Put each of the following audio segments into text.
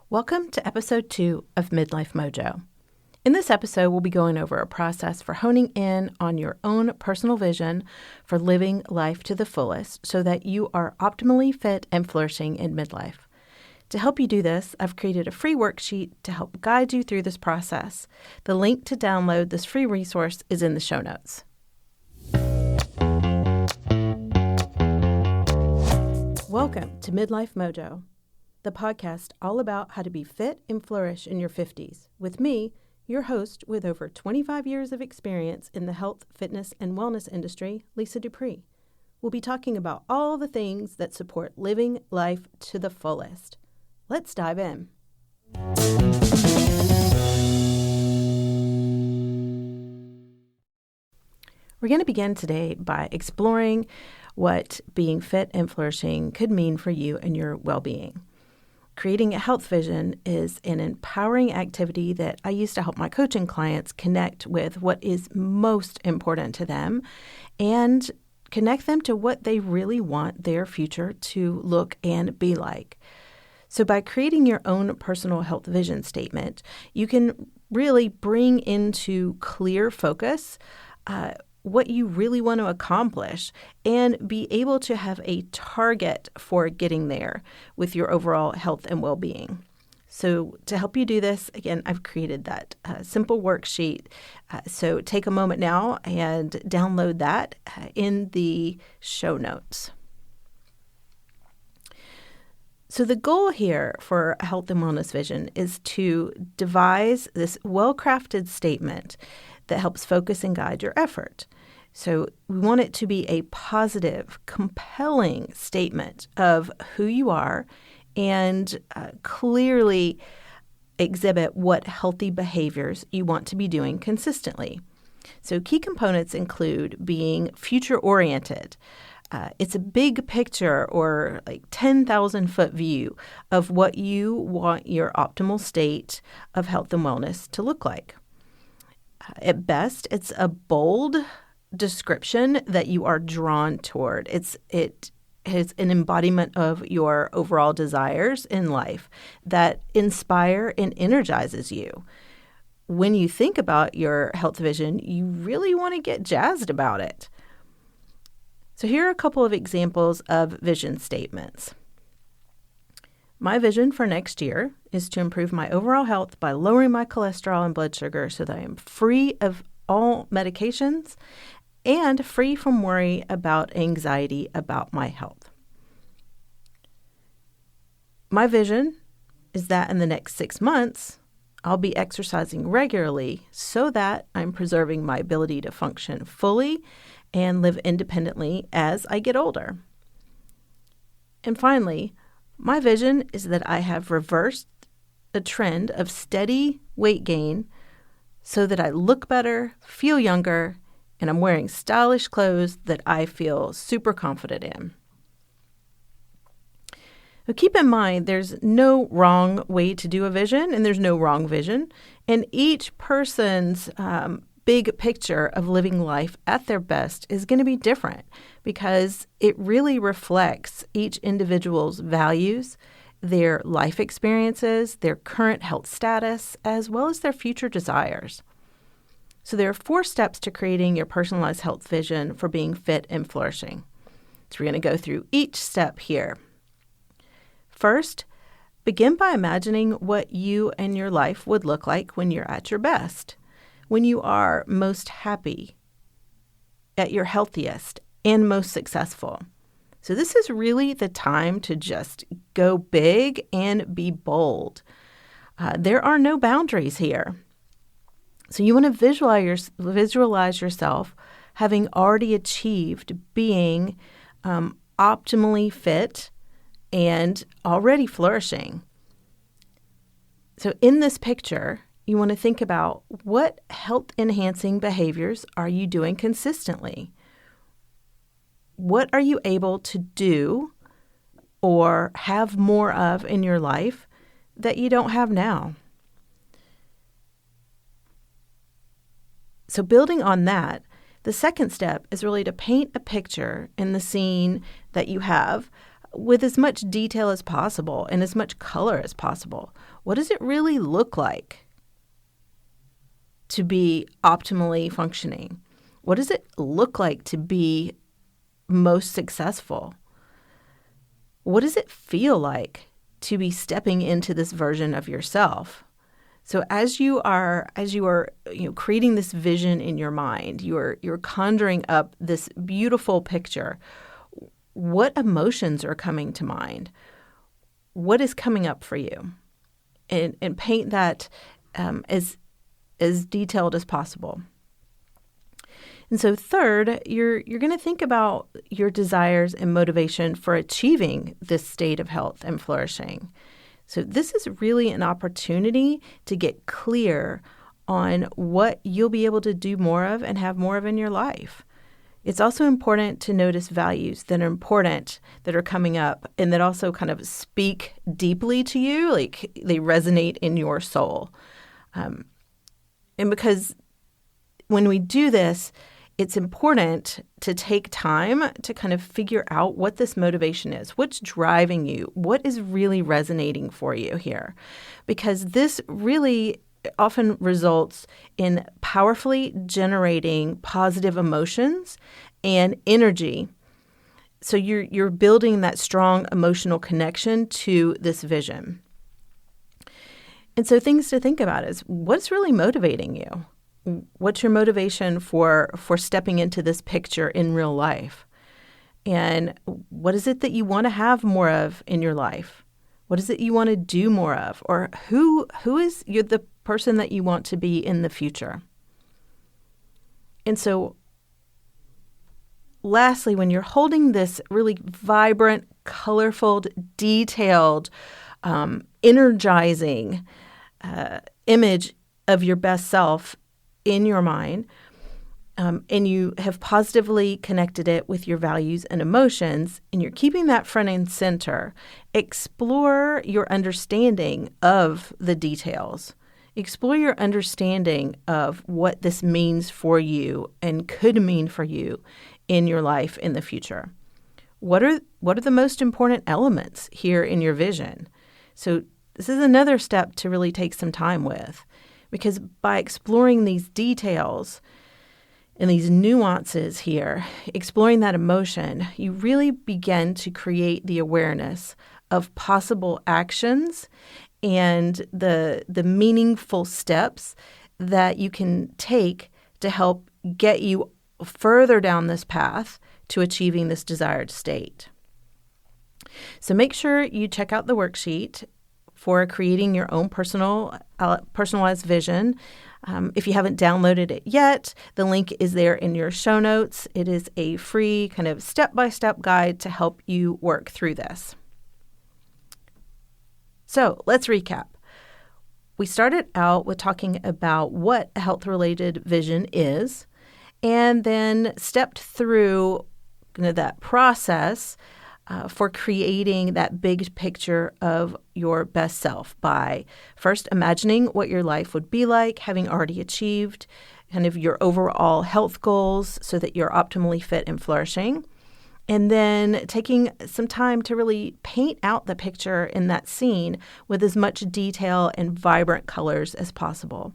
Welcome to episode 2 of Midlife Mojo. In this episode, we'll be going over a process for honing in on your own personal vision for living life to the fullest so that you are optimally fit and flourishing in midlife. To help you do this, I've created a free worksheet to help guide you through this process. The link to download this free resource is in the show notes. Welcome to Midlife Mojo, the podcast all about how to be fit and flourish in your 50s, with me, your host with over 25 years of experience in the health, fitness, and wellness industry, Lisa DuPree. We'll be talking about all the things that support living life to the fullest. Let's dive in. We're going to begin today by exploring what being fit and flourishing could mean for you and your well-being. Creating a health vision is an empowering activity that I use to help my coaching clients connect with what is most important to them and connect them to what they really want their future to look and be like. So by creating your own personal health vision statement, you can really bring into clear focus what you really want to accomplish and be able to have a target for getting there with your overall health and well-being. So to help you do this, again, I've created that simple worksheet. So take a moment now and download that in the show notes. So the goal here for a health and wellness vision is to devise this well-crafted statement that helps focus and guide your effort. So we want it to be a positive, compelling statement of who you are and clearly exhibit what healthy behaviors you want to be doing consistently. So key components include being future-oriented. It's a big picture or like 10,000 foot view of what you want your optimal state of health and wellness to look like. At best, it's a bold description that you are drawn toward. It is an embodiment of your overall desires in life that inspire and energizes you. When you think about your health vision, you really want to get jazzed about it. So here are a couple of examples of vision statements. My vision for next year is to improve my overall health by lowering my cholesterol and blood sugar so that I am free of all medications and free from worry about anxiety about my health. My vision is that in the next 6 months, I'll be exercising regularly so that I'm preserving my ability to function fully and live independently as I get older. And finally, my vision is that I have reversed a trend of steady weight gain so that I look better, feel younger, and I'm wearing stylish clothes that I feel super confident in. Now, keep in mind, there's no wrong way to do a vision, and there's no wrong vision. And each person's big picture of living life at their best is going to be different because it really reflects each individual's values, their life experiences, their current health status, as well as their future desires. So there are 4 steps to creating your personalized health vision for being fit and flourishing. So we're going to go through each step here. First, begin by imagining what you and your life would look like when you're at your best, when you are most happy, at your healthiest, and most successful. So this is really the time to just go big and be bold. There are no boundaries here. So you want to visualize yourself having already achieved being optimally fit and already flourishing. So in this picture, you want to think about what health-enhancing behaviors are you doing consistently? What are you able to do or have more of in your life that you don't have now? So building on that, the second step is really to paint a picture in the scene that you have with as much detail as possible and as much color as possible. What does it really look like to be optimally functioning? What does it look like to be most successful? What does it feel like to be stepping into this version of yourself? So as you are creating this vision in your mind, you're conjuring up this beautiful picture. What emotions are coming to mind? What is coming up for you? And paint that as detailed as possible. And so third, you're going to think about your desires and motivation for achieving this state of health and flourishing. So this is really an opportunity to get clear on what you'll be able to do more of and have more of in your life. It's also important to notice values that are important, that are coming up, and that also kind of speak deeply to you, like they resonate in your soul. And because when we do this, it's important to take time to kind of figure out what this motivation is, what's driving you, what is really resonating for you here. Because this really often results in powerfully generating positive emotions and energy. So you're building that strong emotional connection to this vision. And so things to think about is what's really motivating you? What's your motivation for stepping into this picture in real life? And what is it that you want to have more of in your life? What is it you want to do more of? Or who is you the person that you want to be in the future? And so lastly, when you're holding this really vibrant, colorful, detailed, energizing image of your best self in your mind, and you have positively connected it with your values and emotions, and you're keeping that front and center, explore your understanding of the details. Explore your understanding of what this means for you and could mean for you in your life in the future. What are the most important elements here in your vision? So this is another step to really take some time with. Because by exploring these details and these nuances here, exploring that emotion, you really begin to create the awareness of possible actions and the meaningful steps that you can take to help get you further down this path to achieving this desired state. So make sure you check out the worksheet for creating your own personalized vision. If you haven't downloaded it yet, the link is there in your show notes. It is a free kind of step-by-step guide to help you work through this. So let's recap. We started out with talking about what a health-related vision is, and then stepped through that process for creating that big picture of your best self by first imagining what your life would be like, having already achieved kind of your overall health goals so that you're optimally fit and flourishing, and then taking some time to really paint out the picture in that scene with as much detail and vibrant colors as possible.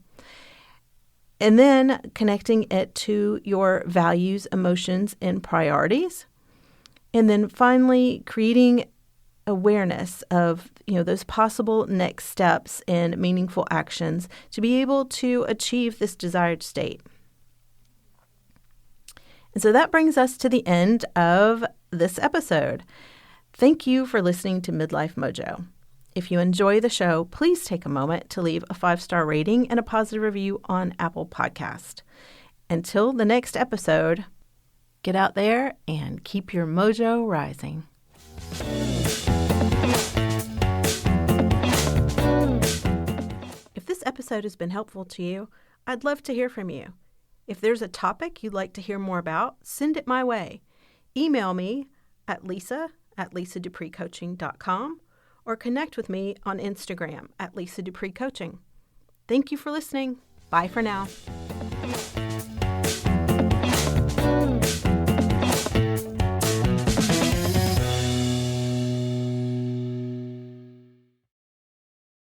And then connecting it to your values, emotions, and priorities. And then finally, creating awareness of those possible next steps and meaningful actions to be able to achieve this desired state. And so that brings us to the end of this episode. Thank you for listening to Midlife Mojo. If you enjoy the show, please take a moment to leave a 5-star rating and a positive review on Apple Podcast. Until the next episode, get out there and keep your mojo rising. If this episode has been helpful to you, I'd love to hear from you. If there's a topic you'd like to hear more about, send it my way. Email me at lisa@lisadupreecoaching.com or connect with me on Instagram at Lisa DuPree Coaching. Thank you for listening. Bye for now.